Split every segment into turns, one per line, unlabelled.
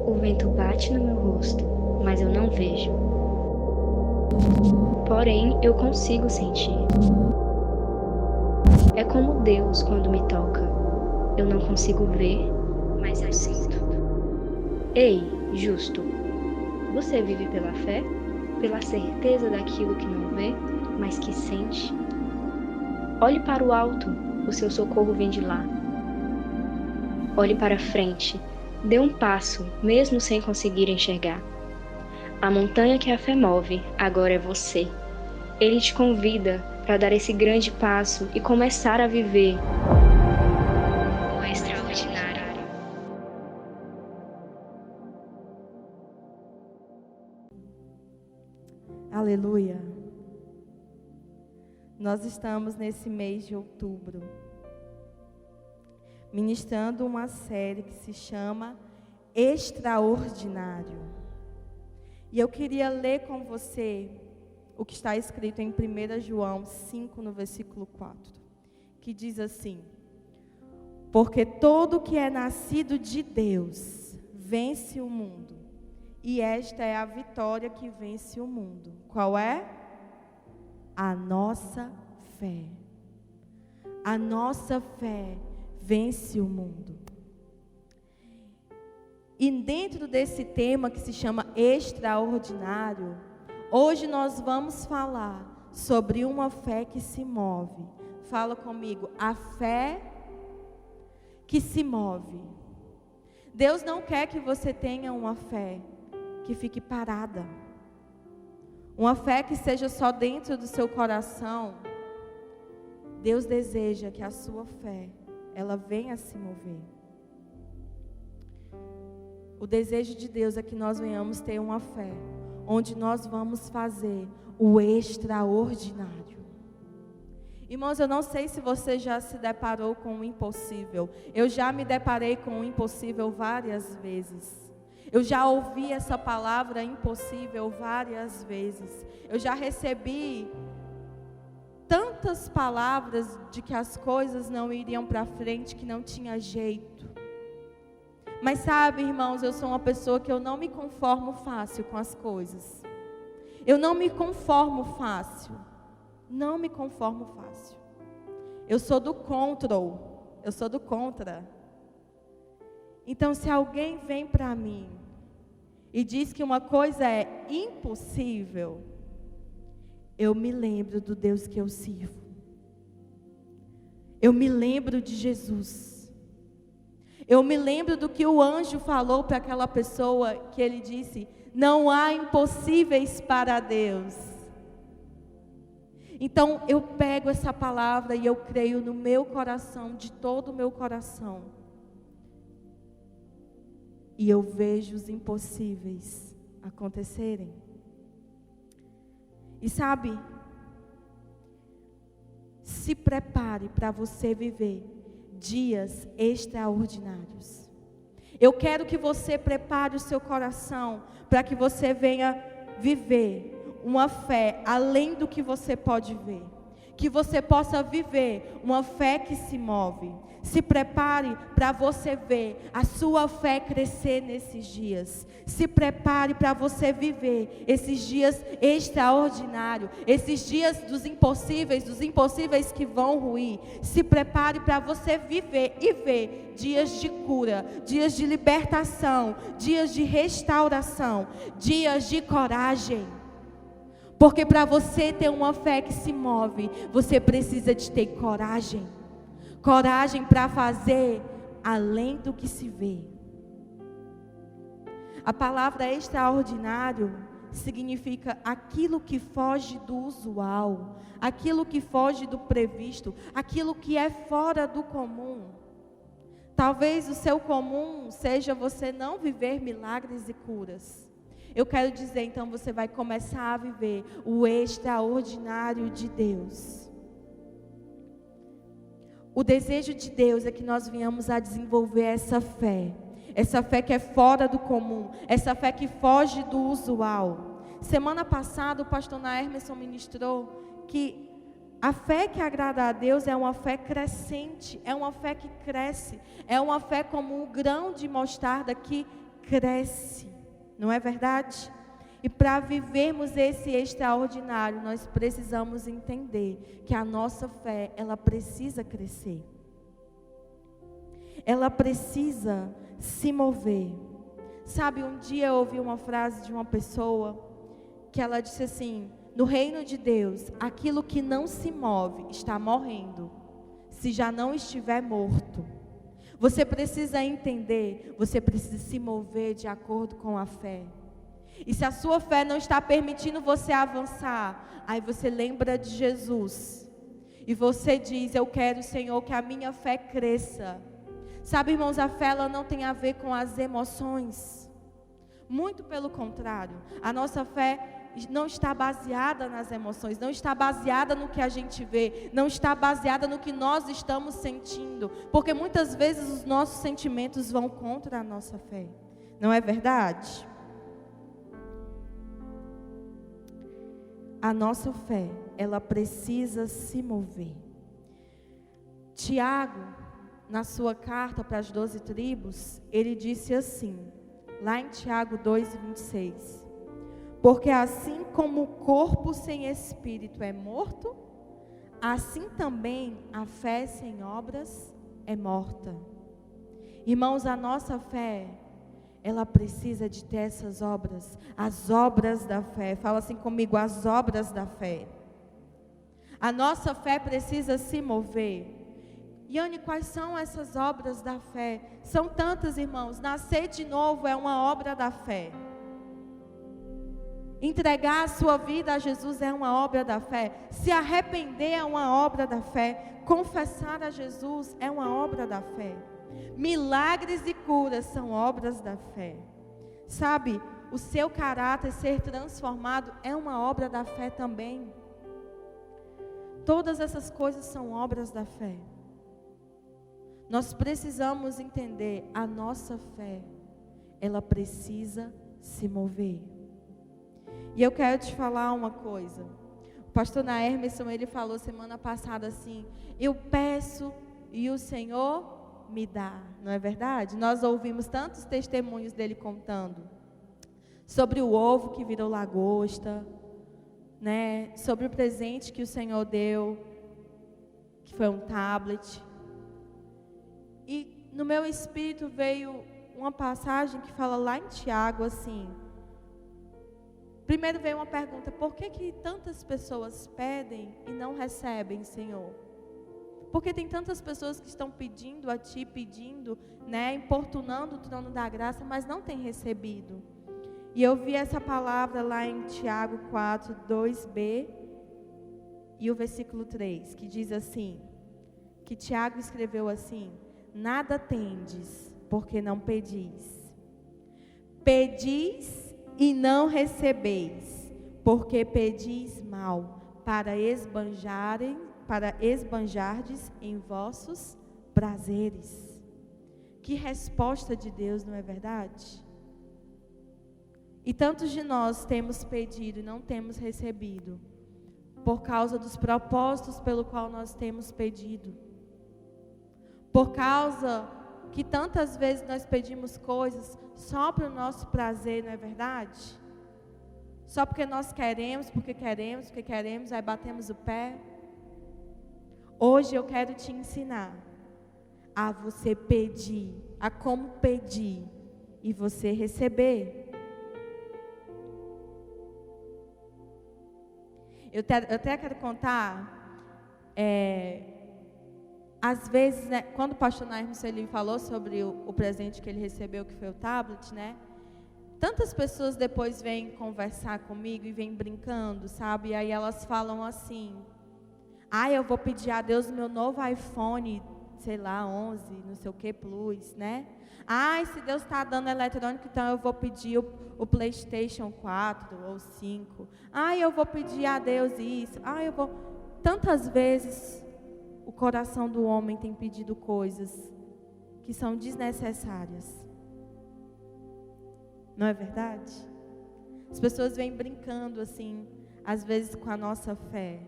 O vento bate no meu rosto, mas eu não vejo. Porém, eu consigo sentir. É como Deus quando me toca. Eu não consigo ver, mas eu sinto. Ei, justo, você vive pela fé? Pela certeza daquilo que não vê, mas que sente? Olhe para o alto, o seu socorro vem de lá. Olhe para frente, dê um passo, mesmo sem conseguir enxergar. A montanha que a fé move, agora é você. Ele te convida para dar esse grande passo e começar a viver o extraordinário.
Aleluia. Nós estamos nesse mês de outubro, ministrando uma série que se chama Extraordinário. E eu queria ler com você o que está escrito em 1 João 5, no versículo 4, que diz assim: porque todo que é nascido de Deus vence o mundo, e esta é a vitória que vence o mundo. Qual é? A nossa fé. A nossa fé vence o mundo. E dentro desse tema que se chama extraordinário, hoje nós vamos falar sobre uma fé que se move. Fala comigo, a fé que se move. Deus não quer que você tenha uma fé que fique parada. Uma fé que seja só dentro do seu coração. Deus deseja que a sua fé, ela venha se mover. O desejo de Deus é que nós venhamos ter uma fé onde nós vamos fazer o extraordinário. Irmãos, eu não sei se você já se deparou com o impossível. Eu já me deparei com o impossível várias vezes. Eu já ouvi essa palavra impossível várias vezes. Eu já recebi tantas palavras de que as coisas não iriam para frente, que não tinha jeito. Mas sabe, irmãos, eu sou uma pessoa que eu não me conformo fácil com as coisas. Eu não me conformo fácil. Não me conformo fácil. Eu sou do control. Eu sou do contra. Então, se alguém vem para mim e diz que uma coisa é impossível, eu me lembro do Deus que eu sirvo. Eu me lembro de Jesus. Eu me lembro do que o anjo falou para aquela pessoa, que ele disse: não há impossíveis para Deus. Então eu pego essa palavra e eu creio no meu coração, de todo o meu coração. E eu vejo os impossíveis acontecerem. E sabe, se prepare para você viver dias extraordinários. Eu quero que você prepare o seu coração para que você venha viver uma fé além do que você pode ver. Que você possa viver uma fé que se move. Se prepare para você ver a sua fé crescer nesses dias. Se prepare para você viver esses dias extraordinários. Esses dias dos impossíveis que vão ruir. Se prepare para você viver e ver dias de cura, dias de libertação, dias de restauração, dias de coragem. Porque para você ter uma fé que se move, você precisa de ter coragem. Coragem para fazer além do que se vê. A palavra extraordinário significa aquilo que foge do usual, aquilo que foge do previsto, aquilo que é fora do comum. Talvez o seu comum seja você não viver milagres e curas. Eu quero dizer, então, você vai começar a viver o extraordinário de Deus. O desejo de Deus é que nós venhamos a desenvolver essa fé que é fora do comum, essa fé que foge do usual. Semana passada o pastor Naermerson ministrou que a fé que agrada a Deus é uma fé crescente, é uma fé que cresce, é uma fé como um grão de mostarda que cresce, não é verdade? E para vivermos esse extraordinário, nós precisamos entender que a nossa fé, ela precisa crescer. Ela precisa se mover. Sabe, um dia eu ouvi uma frase de uma pessoa que ela disse assim: no reino de Deus, aquilo que não se move está morrendo, se já não estiver morto. Você precisa entender, você precisa se mover de acordo com a fé. E se a sua fé não está permitindo você avançar, aí você lembra de Jesus. E você diz: eu quero, Senhor, que a minha fé cresça. Sabe, irmãos, a fé ela não tem a ver com as emoções. Muito pelo contrário, a nossa fé não está baseada nas emoções, não está baseada no que a gente vê, não está baseada no que nós estamos sentindo, porque muitas vezes os nossos sentimentos vão contra a nossa fé, não é verdade? A nossa fé, ela precisa se mover. Tiago, na sua carta para as 12 tribos, ele disse assim, lá em Tiago 2:26, porque assim como o corpo sem espírito é morto, assim também a fé sem obras é morta. Irmãos, a nossa fé, ela precisa de ter essas obras, as obras da fé. Fala assim comigo, as obras da fé. A nossa fé precisa se mover. Yane, quais são essas obras da fé? São tantas, irmãos. Nascer de novo é uma obra da fé. Entregar a sua vida a Jesus é uma obra da fé. Se arrepender é uma obra da fé. Confessar a Jesus é uma obra da fé. Milagres e curas são obras da fé. Sabe, o seu caráter ser transformado é uma obra da fé também. Todas essas coisas são obras da fé. Nós precisamos entender, a nossa fé, ela precisa se mover. E eu quero te falar uma coisa. O pastor Naermeson, ele falou semana passada assim, eu peço e o Senhor me dá, não é verdade? Nós ouvimos tantos testemunhos dele contando sobre o ovo que virou lagosta, né? Sobre o presente que o Senhor deu, que foi um tablet. E no meu espírito veio uma passagem que fala lá em Tiago assim. Primeiro veio uma pergunta: por que tantas pessoas pedem e não recebem, Senhor? Porque tem tantas pessoas que estão pedindo a Ti, pedindo, né, importunando o trono da graça, mas não têm recebido. E eu vi essa palavra lá em Tiago 4, 2b e o versículo 3, que diz assim, que Tiago escreveu assim: nada tendes, porque não pedis. Pedis e não recebeis, porque pedis mal, para esbanjardes em vossos prazeres. Que resposta de Deus, não é verdade? E tantos de nós temos pedido e não temos recebido, por causa dos propósitos pelo qual nós temos pedido. Por causa que tantas vezes nós pedimos coisas só para o nosso prazer, não é verdade? Só porque nós queremos, porque queremos, aí batemos o pé. Hoje eu quero te ensinar a você pedir, a como pedir e você receber. Eu até quero contar, às vezes, né, quando o pastor Nairmus ele falou sobre o presente que ele recebeu, que foi o tablet, né? Tantas pessoas depois vêm conversar comigo e vêm brincando, sabe? E aí elas falam assim: eu vou pedir a Deus o meu novo iPhone, sei lá, 11, não sei o que, Plus, né? Se Deus está dando eletrônico, então eu vou pedir o PlayStation 4 ou 5. Eu vou pedir a Deus isso. Tantas vezes o coração do homem tem pedido coisas que são desnecessárias. Não é verdade? As pessoas vêm brincando assim, às vezes com a nossa fé,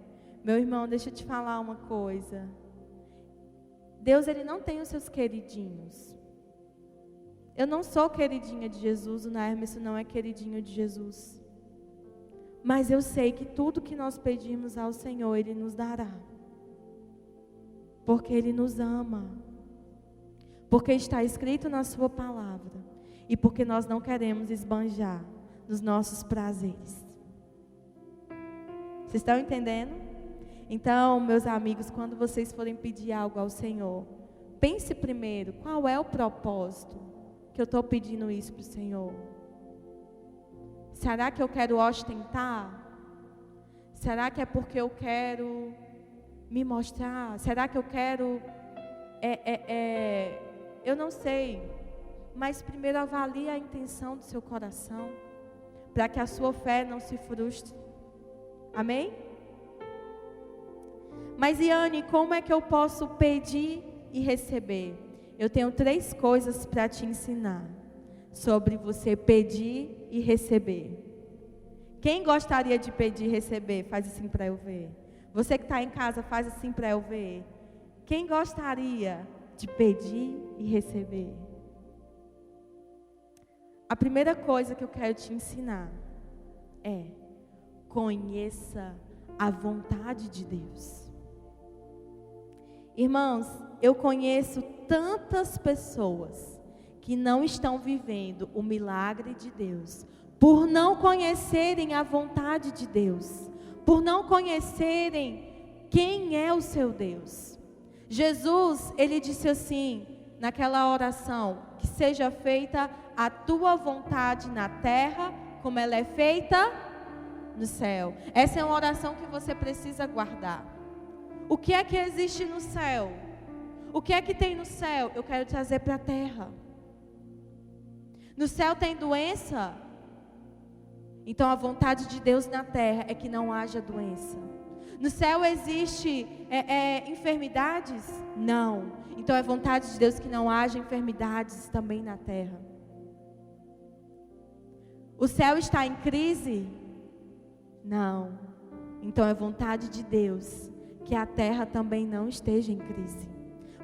Meu irmão, deixa eu te falar uma coisa. Deus, Ele não tem os seus queridinhos. Eu não sou queridinha de Jesus, o Hermes não é queridinho de Jesus. Mas eu sei que tudo que nós pedimos ao Senhor, Ele nos dará. Porque Ele nos ama. Porque está escrito na sua palavra. E porque nós não queremos esbanjar nos nossos prazeres. Vocês estão entendendo? Então, meus amigos, quando vocês forem pedir algo ao Senhor, pense primeiro, qual é o propósito que eu estou pedindo isso para o Senhor? Será que eu quero ostentar? Será que é porque eu quero me mostrar? Será que eu quero... Eu não sei, mas primeiro avalie a intenção do seu coração, para que a sua fé não se frustre. Amém? Mas Iane, como é que eu posso pedir e receber? Eu tenho 3 coisas para te ensinar sobre você pedir e receber. Quem gostaria de pedir e receber? Faz assim para eu ver. Você que está em casa, faz assim para eu ver. Quem gostaria de pedir e receber? A primeira coisa que eu quero te ensinar é: conheça a vontade de Deus. Irmãos, eu conheço tantas pessoas que não estão vivendo o milagre de Deus, por não conhecerem a vontade de Deus, por não conhecerem quem é o seu Deus. Jesus, Ele disse assim, naquela oração, que seja feita a tua vontade na terra, como ela é feita no céu. Essa é uma oração que você precisa guardar. O que é que existe no céu? O que é que tem no céu? Eu quero trazer para a terra. No céu tem doença? Então a vontade de Deus na terra é que não haja doença. No céu existe enfermidades? Não. Então é vontade de Deus que não haja enfermidades também na terra. O céu está em crise? Não. Então é vontade de Deus que a terra também não esteja em crise.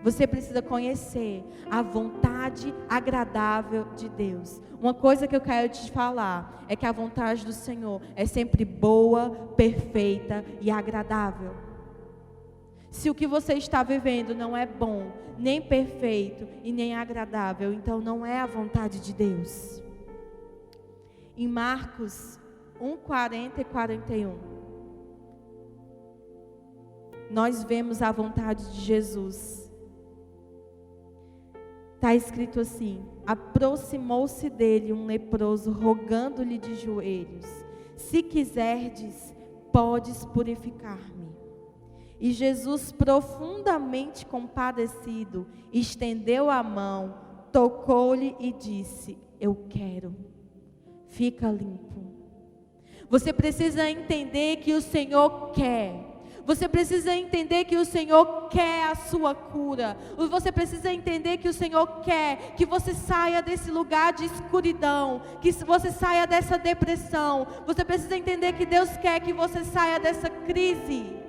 Você precisa conhecer a vontade agradável de Deus. Uma coisa que eu quero te falar é que a vontade do Senhor é sempre boa, perfeita e agradável. Se o que você está vivendo não é bom, nem perfeito e nem agradável, então não é a vontade de Deus. Em Marcos 1:40 e 41. Nós vemos a vontade de Jesus. Está escrito assim: aproximou-se dele um leproso, rogando-lhe de joelhos: se quiserdes, podes purificar-me. E Jesus, profundamente compadecido, estendeu a mão, tocou-lhe e disse: eu quero, fica limpo. Você precisa entender que o Senhor quer. Você precisa entender que o Senhor quer a sua cura. Você precisa entender que o Senhor quer que você saia desse lugar de escuridão, que você saia dessa depressão. Você precisa entender que Deus quer que você saia dessa crise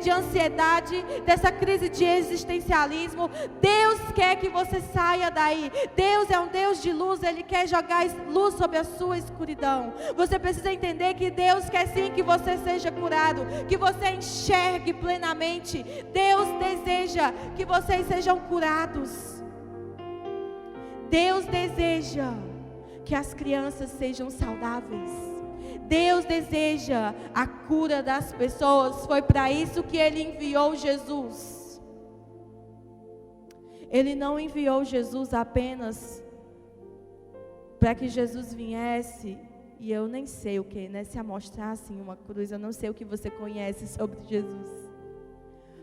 de ansiedade, dessa crise de existencialismo. Deus quer que você saia daí. Deus é um Deus de luz, Ele quer jogar luz sobre a sua escuridão. Você precisa entender que Deus quer sim que você seja curado, que você enxergue plenamente. Deus deseja que vocês sejam curados. Deus deseja que as crianças sejam saudáveis. Deus deseja a cura das pessoas. Foi para isso que Ele enviou Jesus. Ele não enviou Jesus apenas para que Jesus viesse, e eu nem sei o que, né? Se amostrasse uma cruz, eu não sei o que você conhece sobre Jesus.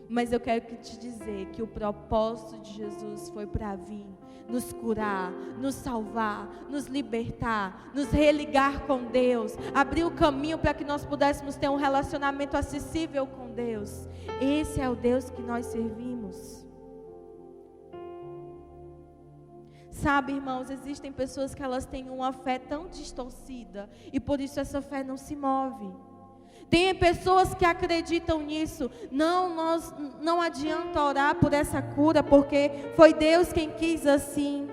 Mas eu quero te dizer que o propósito de Jesus foi para vir nos curar, nos salvar, nos libertar, nos religar com Deus, abrir o caminho para que nós pudéssemos ter um relacionamento acessível com Deus. Esse é o Deus que nós servimos. Sabe, irmãos, existem pessoas que elas têm uma fé tão distorcida e por isso essa fé não se move. Tem pessoas que acreditam nisso. Não adianta orar por essa cura, porque foi Deus quem quis assim.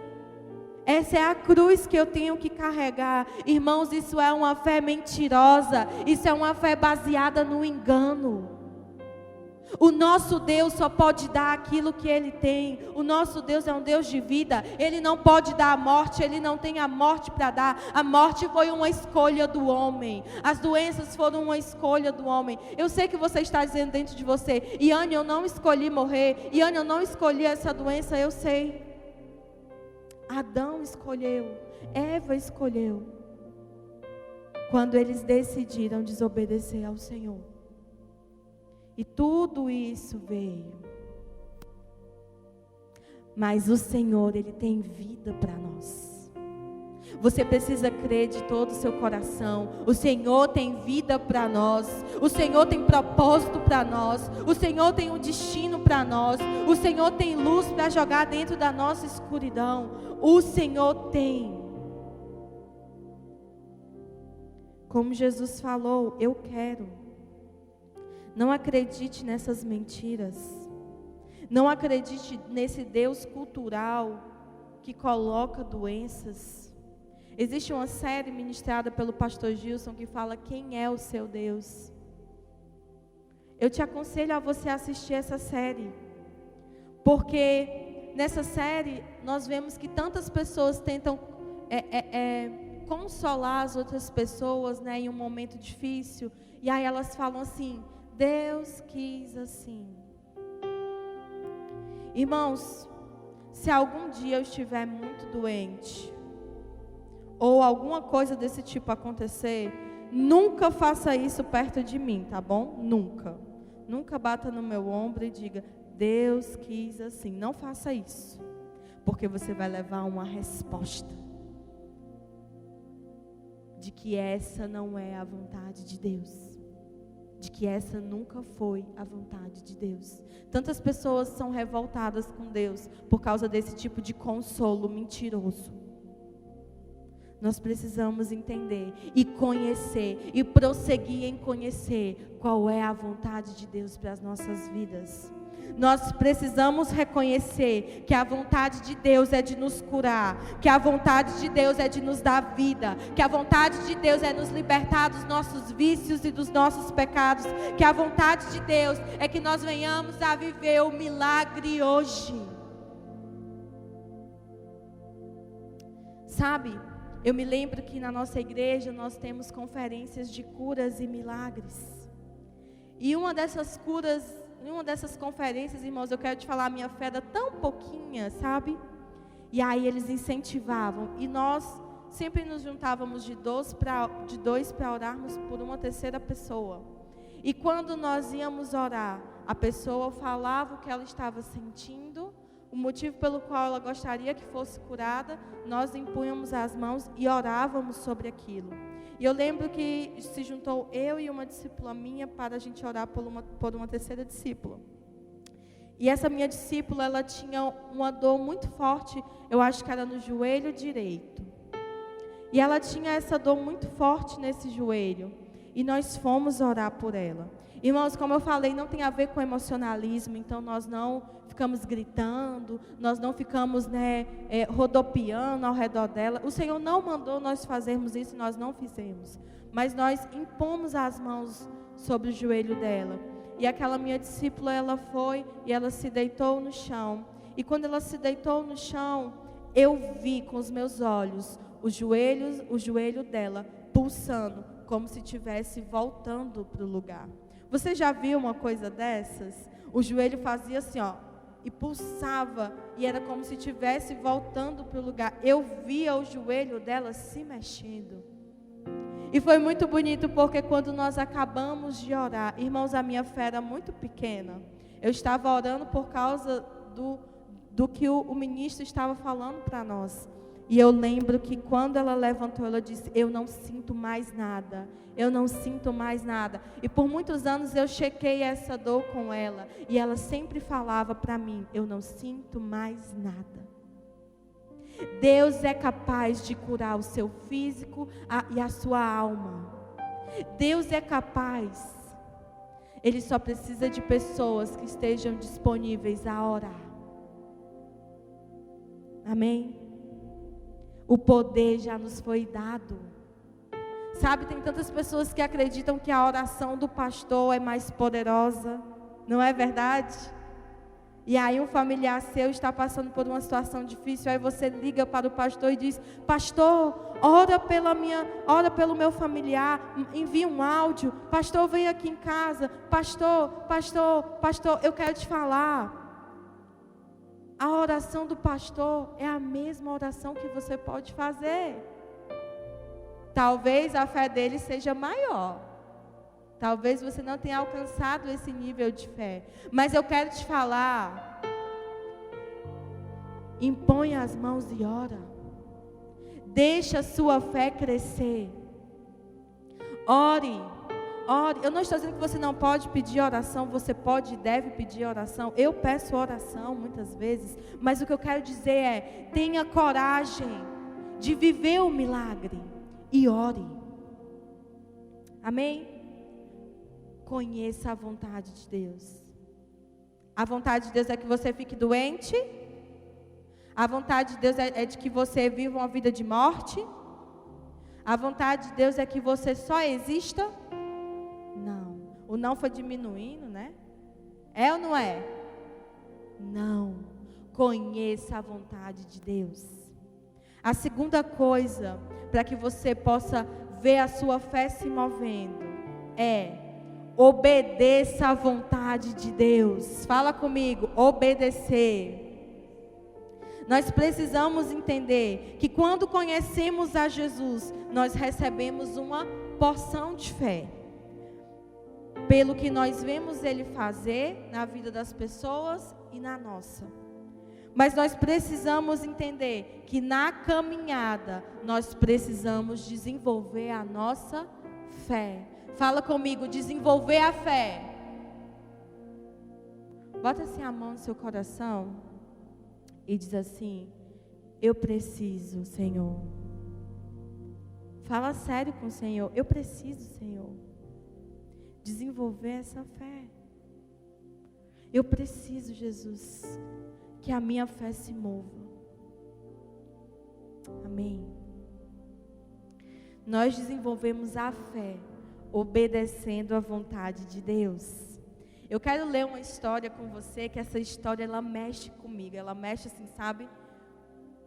Essa é a cruz que eu tenho que carregar. Irmãos, isso é uma fé mentirosa. Isso é uma fé baseada no engano. O nosso Deus só pode dar aquilo que Ele tem. O nosso Deus é um Deus de vida. Ele não pode dar a morte. Ele não tem a morte para dar. A morte foi uma escolha do homem. As doenças foram uma escolha do homem. Eu sei que você está dizendo dentro de você: Iane, eu não escolhi morrer. Iane, eu não escolhi essa doença. Eu sei. Adão escolheu. Eva escolheu. Quando eles decidiram desobedecer ao Senhor. E tudo isso veio. Mas o Senhor, Ele tem vida para nós. Você precisa crer de todo o seu coração. O Senhor tem vida para nós. O Senhor tem propósito para nós. O Senhor tem um destino para nós. O Senhor tem luz para jogar dentro da nossa escuridão. O Senhor tem. Como Jesus falou, eu quero. Não acredite nessas mentiras. Não acredite nesse Deus cultural que coloca doenças. Existe uma série ministrada pelo pastor Gilson que fala quem é o seu Deus. Eu te aconselho a você assistir essa série. Porque nessa série nós vemos que tantas pessoas tentam consolar as outras pessoas, né, em um momento difícil. E aí elas falam assim: Deus quis assim. Irmãos, se algum dia eu estiver muito doente, ou alguma coisa desse tipo acontecer, nunca faça isso perto de mim, tá bom? Nunca. Nunca bata no meu ombro e diga: Deus quis assim. Não faça isso, porque você vai levar uma resposta de que essa não é a vontade de Deus. De que essa nunca foi a vontade de Deus. Tantas pessoas são revoltadas com Deus por causa desse tipo de consolo mentiroso. Nós precisamos entender e conhecer e prosseguir em conhecer qual é a vontade de Deus para as nossas vidas. Nós precisamos reconhecer que a vontade de Deus é de nos curar, que a vontade de Deus é de nos dar vida, que a vontade de Deus é nos libertar dos nossos vícios e dos nossos pecados, que a vontade de Deus é que nós venhamos a viver o milagre hoje. Sabe, eu me lembro que na nossa igreja nós temos conferências de curas e milagres. E uma dessas curas, em uma dessas conferências, irmãos, eu quero te falar, a minha fé era tão pouquinha, sabe? E aí eles incentivavam. E nós sempre nos juntávamos de dois para orarmos por uma terceira pessoa. E quando nós íamos orar, a pessoa falava o que ela estava sentindo, o motivo pelo qual ela gostaria que fosse curada, nós impunhamos as mãos e orávamos sobre aquilo. E eu lembro que se juntou eu e uma discípula minha para a gente orar por uma terceira discípula. E essa minha discípula, ela tinha uma dor muito forte, eu acho que era no joelho direito. E ela tinha essa dor muito forte nesse joelho. E nós fomos orar por ela. Irmãos, como eu falei, não tem a ver com emocionalismo, então nós não ficamos gritando, nós não ficamos rodopiando ao redor dela. O Senhor não mandou nós fazermos isso, nós não fizemos. Mas nós impomos as mãos sobre o joelho dela. E aquela minha discípula, ela foi e ela se deitou no chão. E quando ela se deitou no chão, eu vi com os meus olhos o joelho dela pulsando, como se estivesse voltando para o lugar. Você já viu uma coisa dessas? O joelho fazia assim, ó, e pulsava, e era como se estivesse voltando para o lugar. Eu via o joelho dela se mexendo. E foi muito bonito, porque quando nós acabamos de orar, irmãos, a minha fé era muito pequena. Eu estava orando por causa do que o ministro estava falando para nós. E eu lembro que quando ela levantou, ela disse: eu não sinto mais nada, eu não sinto mais nada. E por muitos anos eu chequei essa dor com ela, e ela sempre falava para mim: eu não sinto mais nada. Deus é capaz de curar o seu físico e a sua alma. Deus é capaz. Ele só precisa de pessoas que estejam disponíveis a orar. Amém? O poder já nos foi dado. Sabe, tem tantas pessoas que acreditam que a oração do pastor é mais poderosa. Não é verdade? E aí um familiar seu está passando por uma situação difícil, aí você liga para o pastor e diz: pastor, ora pelo meu familiar, envia um áudio, pastor, vem aqui em casa, pastor, eu quero te falar. A oração do pastor é a mesma oração que você pode fazer. Talvez a fé dele seja maior. Talvez você não tenha alcançado esse nível de fé. Mas eu quero te falar. Impõe as mãos e ora. Deixa a sua fé crescer. Ore. Eu não estou dizendo que você não pode pedir oração. Você pode e deve pedir oração. Eu peço oração muitas vezes. Mas o que eu quero dizer é: tenha coragem de viver o milagre. E ore. Amém? Conheça a vontade de Deus. A vontade de Deus é que você fique doente? A vontade de Deus é de que você viva uma vida de morte? A vontade de Deus é que você só exista? Não. O não foi diminuindo, né? É ou não é? Não. Conheça a vontade de Deus. A segunda coisa, para que você possa ver a sua fé se movendo, é: obedeça à vontade de Deus. Fala comigo, obedecer. Nós precisamos entender que quando conhecemos a Jesus, nós recebemos uma porção de fé. Pelo que nós vemos Ele fazer na vida das pessoas e na nossa. Mas nós precisamos entender que na caminhada, nós precisamos desenvolver a nossa fé. Fala comigo, desenvolver a fé. Bota assim a mão no seu coração e diz assim: eu preciso, Senhor. Fala sério com o Senhor. Eu preciso, Senhor, desenvolver essa fé. Eu preciso, Jesus, que a minha fé se mova. Amém. Nós desenvolvemos a fé obedecendo à vontade de Deus. Eu quero ler uma história com você, que essa história ela mexe comigo, ela mexe assim, sabe,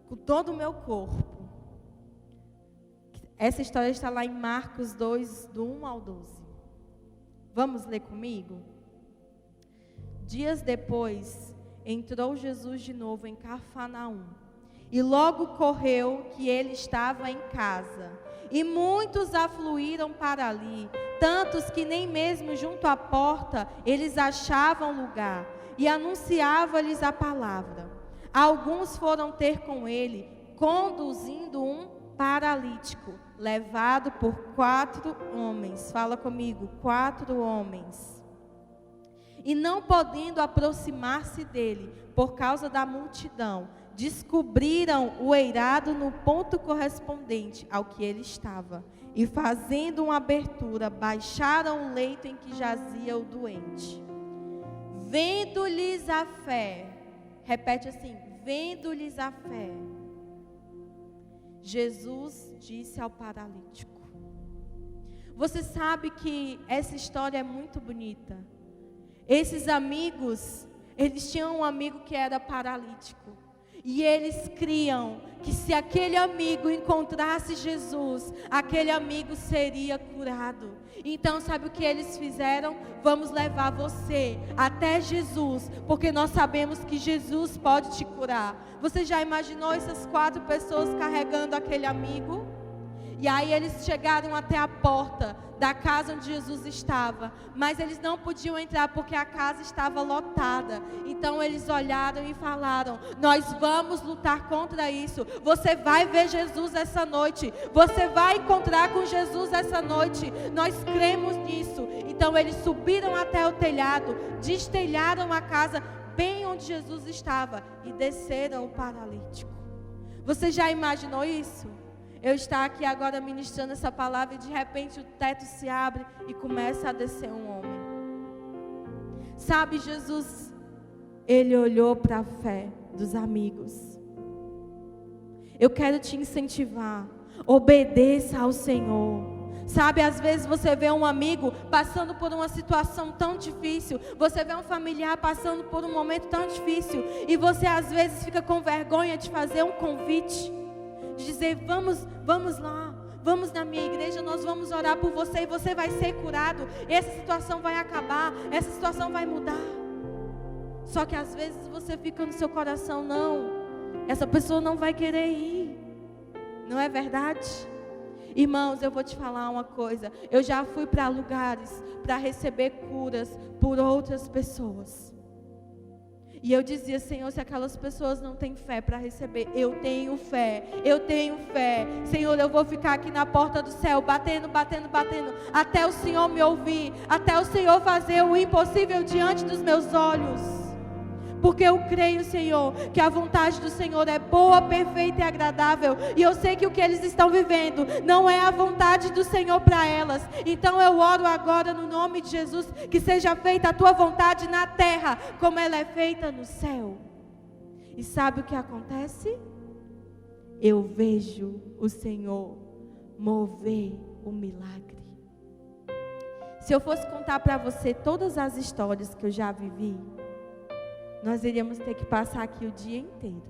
com todo o meu corpo. Essa história está lá em Marcos 2, do 1 ao 12. Vamos ler comigo? Dias depois, entrou Jesus de novo em Cafarnaum, e logo correu que ele estava em casa. E muitos afluíram para ali, tantos que nem mesmo junto à porta eles achavam lugar, e anunciava-lhes a palavra. Alguns foram ter com ele, conduzindo um paralítico, levado por 4 homens. Fala comigo, 4 homens. E não podendo aproximar-se dele, por causa da multidão, descobriram o eirado no ponto correspondente ao que ele estava, e fazendo uma abertura, baixaram o leito em que jazia o doente. Vendo-lhes a fé, repete assim, vendo-lhes a fé, Jesus disse ao paralítico. Você sabe que essa história é muito bonita. Esses amigos, eles tinham um amigo que era paralítico. E eles criam que se aquele amigo encontrasse Jesus, aquele amigo seria curado. Então sabe o que eles fizeram? Vamos levar você até Jesus, porque nós sabemos que Jesus pode te curar. Você já imaginou essas 4 pessoas carregando aquele amigo? E aí eles chegaram até a porta da casa onde Jesus estava, mas eles não podiam entrar porque a casa estava lotada. Então eles olharam e falaram: nós vamos lutar contra isso. Você vai ver Jesus essa noite, você vai encontrar com Jesus essa noite, nós cremos nisso. Então eles subiram até o telhado, destelharam a casa bem onde Jesus estava e desceram o paralítico. Você já imaginou isso? eu estar aqui agora ministrando essa palavra e de repente o teto se abre e começa a descer um homem. Sabe, Jesus, Ele olhou para a fé dos amigos. Eu quero te incentivar, obedeça ao Senhor. Sabe, às vezes você vê um amigo passando por uma situação tão difícil, você vê um familiar passando por um momento tão difícil, e você às vezes fica com vergonha de fazer um convite, de dizer, vamos lá, vamos na minha igreja, nós vamos orar por você e você vai ser curado, essa situação vai acabar, essa situação vai mudar. Só que às vezes você fica no seu coração, não, essa pessoa não vai querer ir, não é verdade? Irmãos, eu vou te falar uma coisa, eu já fui para lugares para receber curas por outras pessoas, e eu dizia, Senhor, se aquelas pessoas não têm fé para receber, eu tenho fé, Senhor, eu vou ficar aqui na porta do céu, batendo, até o Senhor me ouvir, até o Senhor fazer o impossível diante dos meus olhos, porque eu creio, Senhor, que a vontade do Senhor é boa, perfeita e agradável, e eu sei que o que eles estão vivendo não é a vontade do Senhor para elas. Então eu oro agora no nome de Jesus, que seja feita a tua vontade na terra, como ela é feita no céu. E sabe o que acontece? Eu vejo o Senhor mover o milagre. Se eu fosse contar para você todas as histórias que eu já vivi, nós iríamos ter que passar aqui o dia inteiro.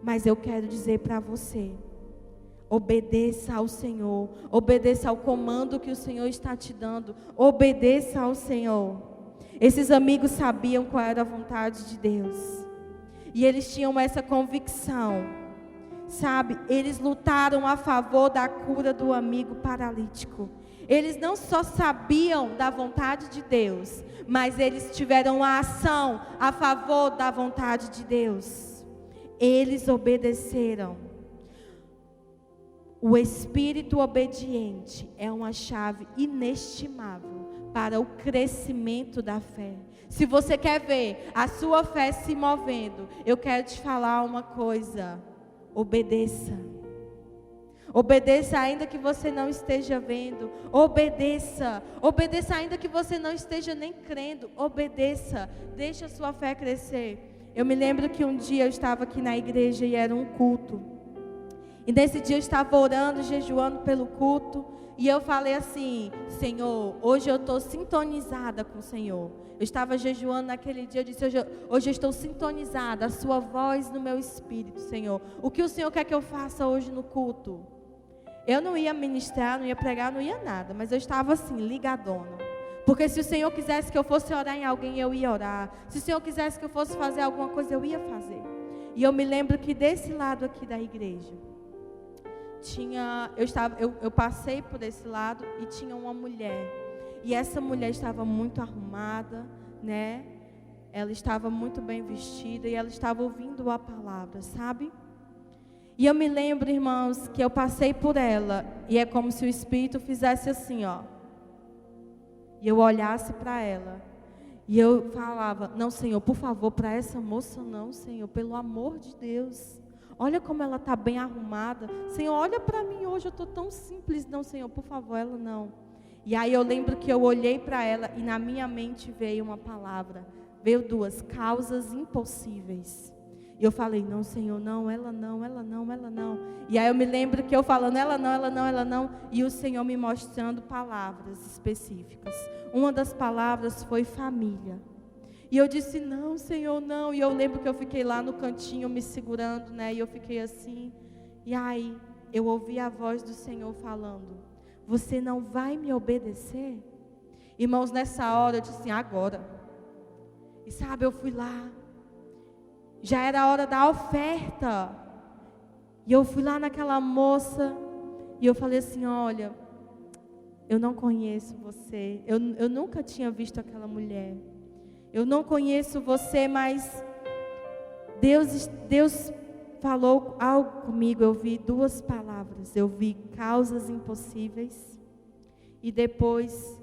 Mas eu quero dizer para você, obedeça ao Senhor, obedeça ao comando que o Senhor está te dando, obedeça ao Senhor. Esses amigos sabiam qual era a vontade de Deus, e eles tinham essa convicção, sabe? Eles lutaram a favor da cura do amigo paralítico. Eles não só sabiam da vontade de Deus, mas eles tiveram a ação a favor da vontade de Deus. Eles obedeceram. O espírito obediente é uma chave inestimável para o crescimento da fé. Se você quer ver a sua fé se movendo, eu quero te falar uma coisa: obedeça. Obedeça ainda que você não esteja vendo, obedeça ainda que você não esteja nem crendo, obedeça, deixa a sua fé crescer. Eu me lembro que um dia eu estava aqui na igreja e era um culto, e nesse dia eu estava orando, jejuando pelo culto, e eu falei assim, Senhor, hoje eu estou sintonizada com o Senhor. Eu estava jejuando naquele dia, eu disse, hoje eu estou sintonizada, a sua voz no meu espírito, Senhor. O que o Senhor quer que eu faça hoje no culto? Eu não ia ministrar, não ia pregar, não ia nada, mas eu estava assim, ligadona. Porque se o Senhor quisesse que eu fosse orar em alguém, eu ia orar. Se o Senhor quisesse que eu fosse fazer alguma coisa, eu ia fazer. E eu me lembro que desse lado aqui da igreja, eu passei por esse lado e tinha uma mulher. E essa mulher estava muito arrumada, né? Ela estava muito bem vestida e ela estava ouvindo a palavra, sabe? E eu me lembro, irmãos, que eu passei por ela e é como se o Espírito fizesse assim, ó. E eu olhasse para ela e eu falava, não, Senhor, por favor, para essa moça não, Senhor, pelo amor de Deus. Olha como ela está bem arrumada. Senhor, olha para mim hoje, eu estou tão simples. Não, Senhor, por favor, ela não. E aí eu lembro que eu olhei para ela e na minha mente veio uma palavra. Veio duas, causas impossíveis. E eu falei, não, Senhor, não, ela não, ela não, ela não. E aí eu me lembro que eu falando, ela não, ela não, ela não. E o Senhor me mostrando palavras específicas. Uma das palavras foi família. E eu disse, não, Senhor, não. E eu lembro que eu fiquei lá no cantinho me segurando, né? E eu fiquei assim. E aí eu ouvi a voz do Senhor falando, você não vai me obedecer? Irmãos, nessa hora eu disse assim, agora. E sabe, eu fui lá. Já era a hora da oferta. E eu fui lá naquela moça. E eu falei assim, olha, eu não conheço você. Eu nunca tinha visto aquela mulher. Eu não conheço você, mas Deus falou algo comigo. Eu vi duas palavras. Eu vi causas impossíveis. E depois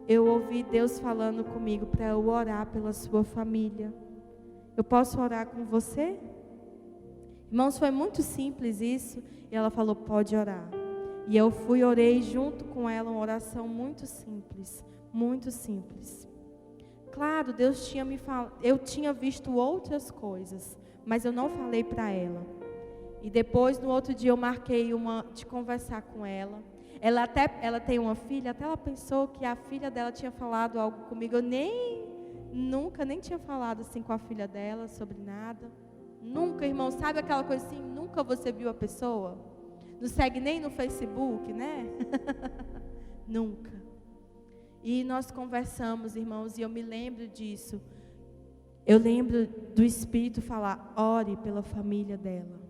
eu ouvi Deus falando comigo para eu orar pela sua família. Eu posso orar com você? Irmãos, foi muito simples isso. E ela falou, pode orar. E eu fui e orei junto com ela, uma oração muito simples. Muito simples. Claro, Deus tinha me falado, eu tinha visto outras coisas, mas eu não falei para ela. E depois, no outro dia, eu marquei de conversar com ela. Ela tem uma filha, até ela pensou que a filha dela tinha falado algo comigo. Eu nunca tinha falado assim com a filha dela sobre nada. Nunca, irmão, sabe aquela coisa assim, nunca você viu a pessoa? Não segue nem no Facebook, né? Nunca. E nós conversamos, irmãos, e eu me lembro disso. Eu lembro do Espírito falar, ore pela família dela.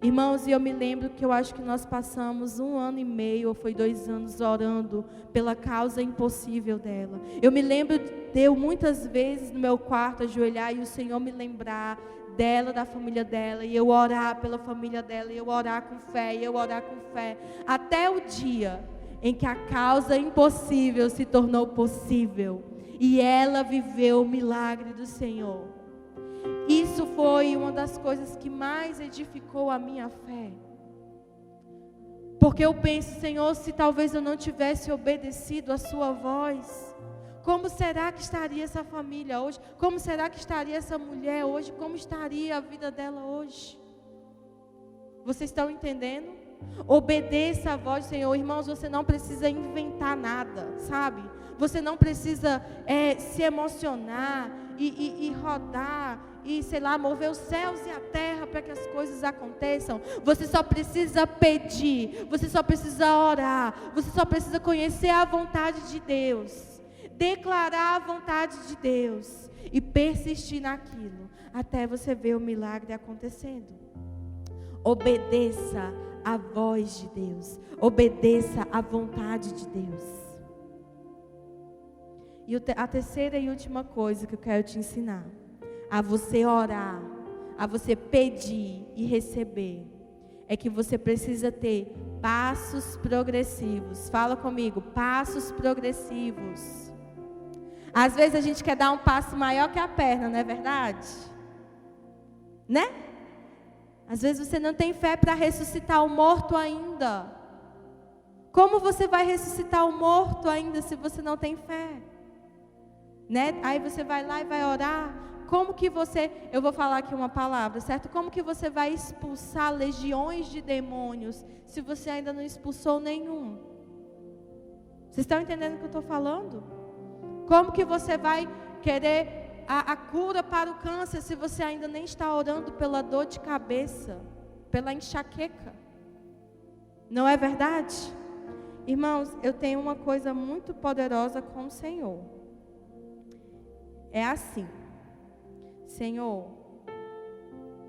Irmãos, e eu me lembro que eu acho que nós passamos 1 ano e meio, ou foi 2 anos, orando pela causa impossível dela. Eu me lembro de eu muitas vezes no meu quarto ajoelhar e o Senhor me lembrar dela, da família dela, e eu orar pela família dela, e eu orar com fé, e eu orar com fé, até o dia em que a causa impossível se tornou possível, e ela viveu o milagre do Senhor. Isso foi uma das coisas que mais edificou a minha fé. Porque eu penso, Senhor, se talvez eu não tivesse obedecido a sua voz, como será que estaria essa família hoje? Como será que estaria essa mulher hoje? Como estaria a vida dela hoje? Vocês estão entendendo? Obedeça a voz do Senhor. Irmãos, você não precisa inventar nada, sabe? Você não precisa se emocionar e rodar e, sei lá, mover os céus e a terra para que as coisas aconteçam. Você só precisa pedir, você só precisa orar, você só precisa conhecer a vontade de Deus, declarar a vontade de Deus e persistir naquilo, até você ver o milagre acontecendo. Obedeça a voz de Deus, obedeça a vontade de Deus. E a terceira e última coisa que eu quero te ensinar, a você orar, a você pedir e receber, é que você precisa ter passos progressivos. Fala comigo, passos progressivos. Às vezes a gente quer dar um passo maior que a perna, não é verdade? Né? Às vezes você não tem fé para ressuscitar o morto ainda. Como você vai ressuscitar o morto ainda se você não tem fé? Né? Aí você vai lá e vai orar. Como que eu vou falar aqui uma palavra, certo? Como que você vai expulsar legiões de demônios se você ainda não expulsou nenhum? Vocês estão entendendo o que eu estou falando? Como que você vai querer a cura para o câncer se você ainda nem está orando pela dor de cabeça, pela enxaqueca? Não é verdade? Irmãos, eu tenho uma coisa muito poderosa com o Senhor. É assim: Senhor,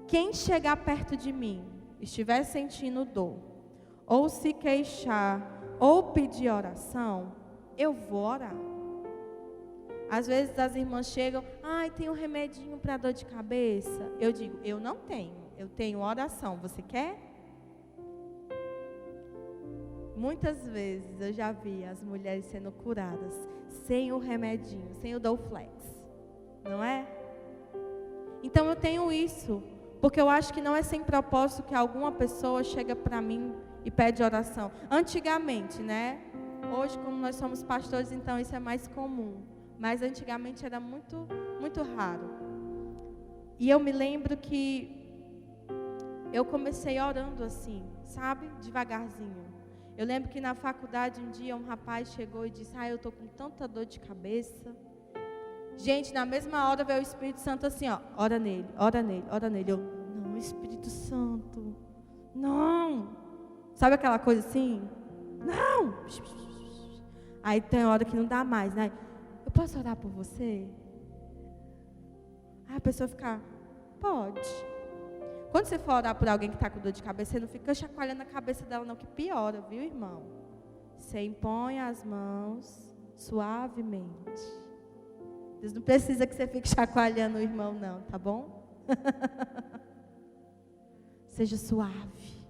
quem chegar perto de mim, estiver sentindo dor, ou se queixar, ou pedir oração, eu vou orar. Às vezes as irmãs chegam, tem um remedinho para dor de cabeça. Eu digo, eu não tenho, eu tenho oração, você quer? Muitas vezes eu já vi as mulheres sendo curadas sem o remedinho, sem o Dorflex, não é? Então eu tenho isso, porque eu acho que não é sem propósito que alguma pessoa chega para mim e pede oração. Antigamente, né? Hoje, como nós somos pastores, então isso é mais comum. Mas antigamente era muito, muito raro. E eu me lembro que eu comecei orando assim, sabe? Devagarzinho. Eu lembro que na faculdade um dia um rapaz chegou e disse, eu estou com tanta dor de cabeça. Gente, na mesma hora veio o Espírito Santo assim, ora nele, ora nele, ora nele. Eu, não, Espírito Santo, não. Sabe aquela coisa assim? Não. Aí tem hora que não dá mais, né? Eu posso orar por você? Aí a pessoa fica, pode. Quando você for orar por alguém que está com dor de cabeça, você não fica chacoalhando a cabeça dela não, que piora, viu, irmão? Você impõe as mãos suavemente. Deus não precisa que você fique chacoalhando o irmão não, tá bom? Seja suave.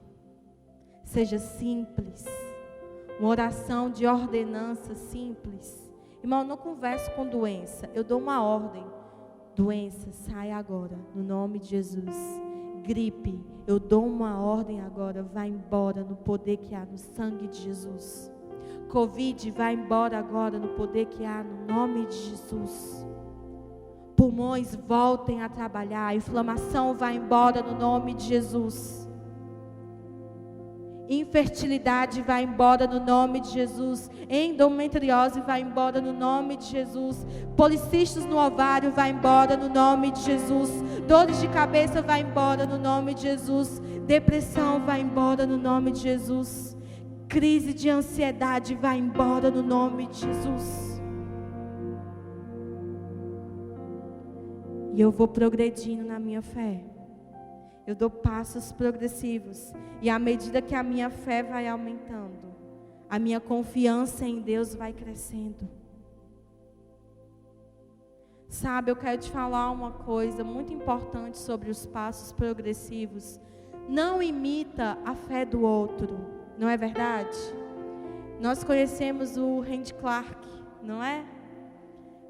Seja simples. Uma oração de ordenança simples. Irmão, eu não converso com doença. Eu dou uma ordem. Doença, sai agora, no nome de Jesus. Gripe, eu dou uma ordem agora, vai embora no poder que há no sangue de Jesus. Covid, vai embora agora no poder que há no nome de Jesus. Pulmões, voltem a trabalhar. Inflamação, vai embora no nome de Jesus. Infertilidade, vai embora no nome de Jesus. Endometriose, vai embora no nome de Jesus. Policistos no ovário, vai embora no nome de Jesus. Dores de cabeça, vai embora no nome de Jesus. Depressão, vai embora no nome de Jesus. Crise de ansiedade, vai embora no nome de Jesus. E eu vou progredindo na minha fé. Eu dou passos progressivos. E à medida que a minha fé vai aumentando, a minha confiança em Deus vai crescendo. Sabe, eu quero te falar uma coisa muito importante sobre os passos progressivos. Não imita a fé do outro, não é verdade? Nós conhecemos o Randy Clark, não é?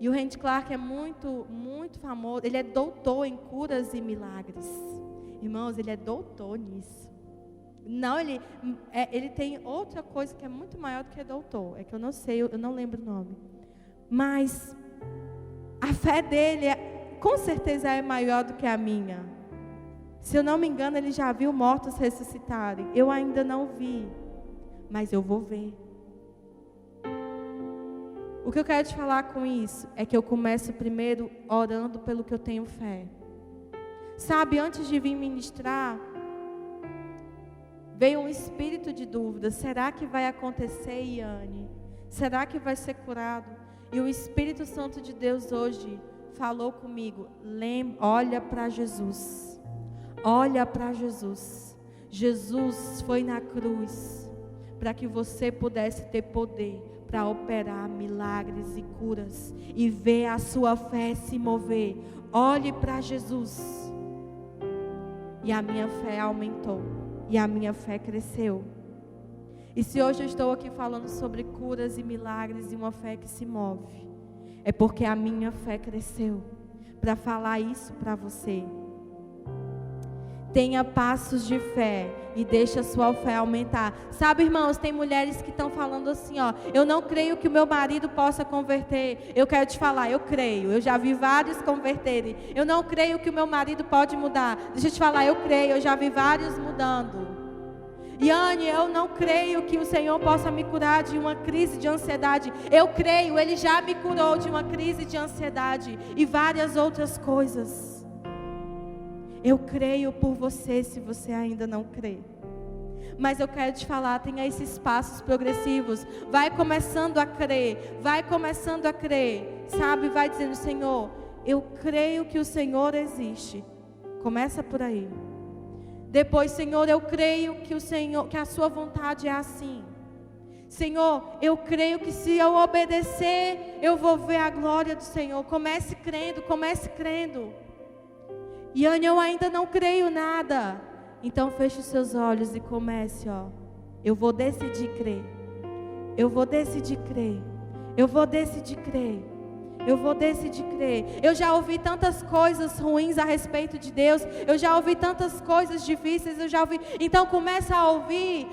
E o Randy Clark é muito, muito famoso. Ele é doutor em curas e milagres. Irmãos, ele é doutor nisso. Não, ele tem outra coisa que é muito maior do que doutor. É que eu não sei, eu não lembro o nome. Mas a fé dele, com certeza, é maior do que a minha. Se eu não me engano, ele já viu mortos ressuscitarem. Eu ainda não vi, mas eu vou ver. O que eu quero te falar com isso é que eu começo primeiro orando pelo que eu tenho fé. Sabe, antes de vir ministrar, veio um espírito de dúvida. Será que vai acontecer, Iane? Será que vai ser curado? E o Espírito Santo de Deus hoje falou comigo. Olha para Jesus. Olha para Jesus. Jesus foi na cruz para que você pudesse ter poder para operar milagres e curas e ver a sua fé se mover. Olhe para Jesus. E a minha fé aumentou. E a minha fé cresceu. E se hoje eu estou aqui falando sobre curas e milagres e uma fé que se move, é porque a minha fé cresceu. Para falar isso para você. Tenha passos de fé e deixe a sua fé aumentar. Sabe, irmãos, tem mulheres que estão falando assim, ó, eu não creio que o meu marido possa converter. Eu quero te falar, eu creio. Eu já vi vários converterem. Eu não creio que o meu marido pode mudar. Deixa eu te falar, eu creio. Eu já vi vários mudando. Iane, eu não creio que o Senhor possa me curar de uma crise de ansiedade. Eu creio, Ele já me curou de uma crise de ansiedade e várias outras coisas. Eu creio por você, se você ainda não crê. Mas eu quero te falar, tenha esses passos progressivos. Vai começando a crer, vai começando a crer. Sabe, vai dizendo, Senhor, eu creio que o Senhor existe. Começa por aí. Depois, Senhor, eu creio que que a sua vontade é assim. Senhor, eu creio que se eu obedecer, eu vou ver a glória do Senhor. Comece crendo, comece crendo. Iane, eu ainda não creio nada. Então feche os seus olhos e comece, ó. Eu vou decidir crer. Eu vou decidir crer. Eu vou decidir crer. Eu vou decidir crer. Eu já ouvi tantas coisas ruins a respeito de Deus. Eu já ouvi tantas coisas difíceis. Eu já ouvi. Então começa a ouvir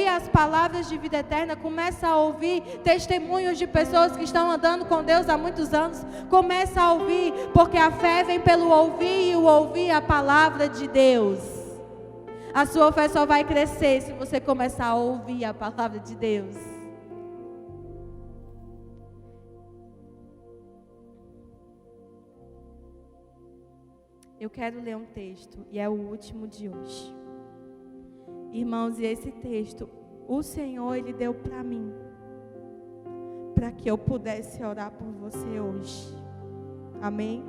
as palavras de vida eterna. Começa a ouvir testemunhos de pessoas que estão andando com Deus há muitos anos. Começa a ouvir, porque a fé vem pelo ouvir e o ouvir a palavra de Deus. A sua fé só vai crescer se você começar a ouvir a palavra de Deus. Eu quero ler um texto, e é o último de hoje. Irmãos, e esse texto, o Senhor, Ele deu para mim, para que eu pudesse orar por você hoje. Amém?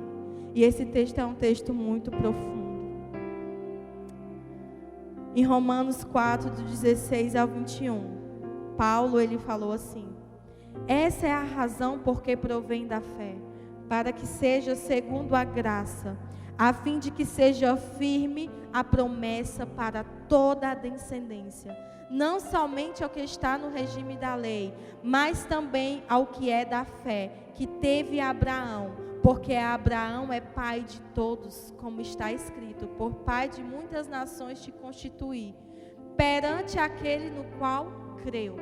E esse texto é um texto muito profundo. Em Romanos 4, do 16 ao 21, Paulo, ele falou assim: essa é a razão por que provém da fé, para que seja segundo a graça, a fim de que seja firme a promessa para toda a descendência, não somente ao que está no regime da lei, mas também ao que é da fé, que teve Abraão, porque Abraão é pai de todos, como está escrito, por pai de muitas nações te constituí, perante aquele no qual creu.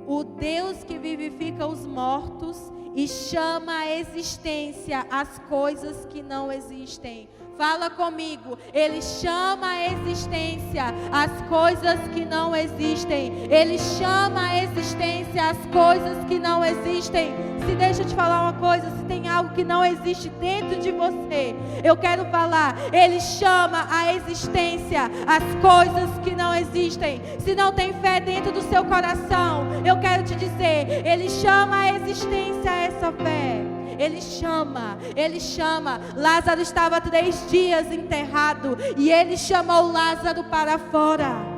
O Deus que vivifica os mortos e chama à existência as coisas que não existem. Fala comigo. Ele chama à existência as coisas que não existem. Ele chama à existência as coisas que não existem. Se deixa eu te falar uma coisa, se tem algo que não existe dentro de você, eu quero falar, Ele chama à existência as coisas que não existem. Se não tem fé dentro do seu coração, eu quero te dizer, Ele chama à existência essa fé. Ele chama. Lázaro estava 3 dias enterrado e Ele chamou Lázaro para fora.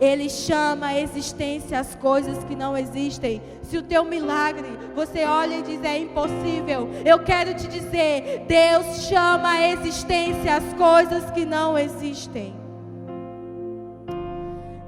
Ele chama à existência as coisas que não existem. Se o teu milagre, você olha e diz é impossível, eu quero te dizer, Deus chama à existência as coisas que não existem.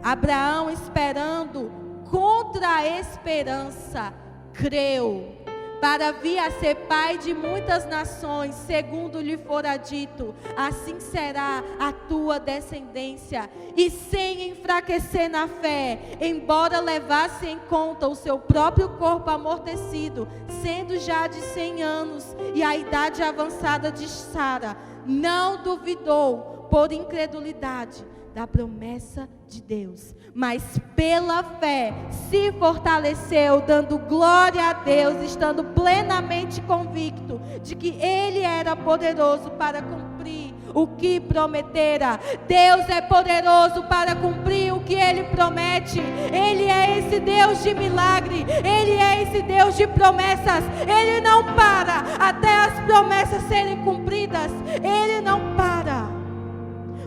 Abraão, esperando contra a esperança, creu, para vir a ser pai de muitas nações, segundo lhe fora dito, assim será a tua descendência. E sem enfraquecer na fé, embora levasse em conta o seu próprio corpo amortecido, sendo já de 100 anos, e a idade avançada de Sara, não duvidou por incredulidade da promessa de Deus, mas pela fé se fortaleceu, dando glória a Deus, estando plenamente convicto de que Ele era poderoso para cumprir o que prometera. Deus é poderoso para cumprir o que Ele promete. Ele é esse Deus de milagre, Ele é esse Deus de promessas. Ele não para até as promessas serem cumpridas. Ele não para.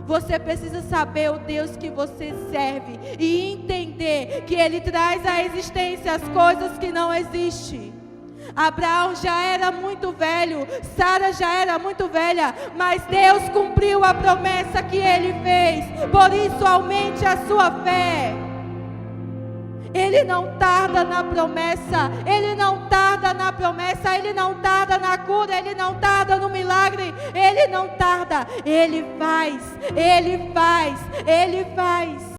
Você precisa saber o Deus que você serve e entender que Ele traz à existência as coisas que não existem. Abraão já era muito velho, Sara já era muito velha, mas Deus cumpriu a promessa que Ele fez. Por isso, aumente a sua fé. Ele não tarda na promessa, Ele não tarda na promessa, Ele não tarda na cura, Ele não tarda no milagre, Ele não tarda, Ele faz, Ele faz, Ele faz.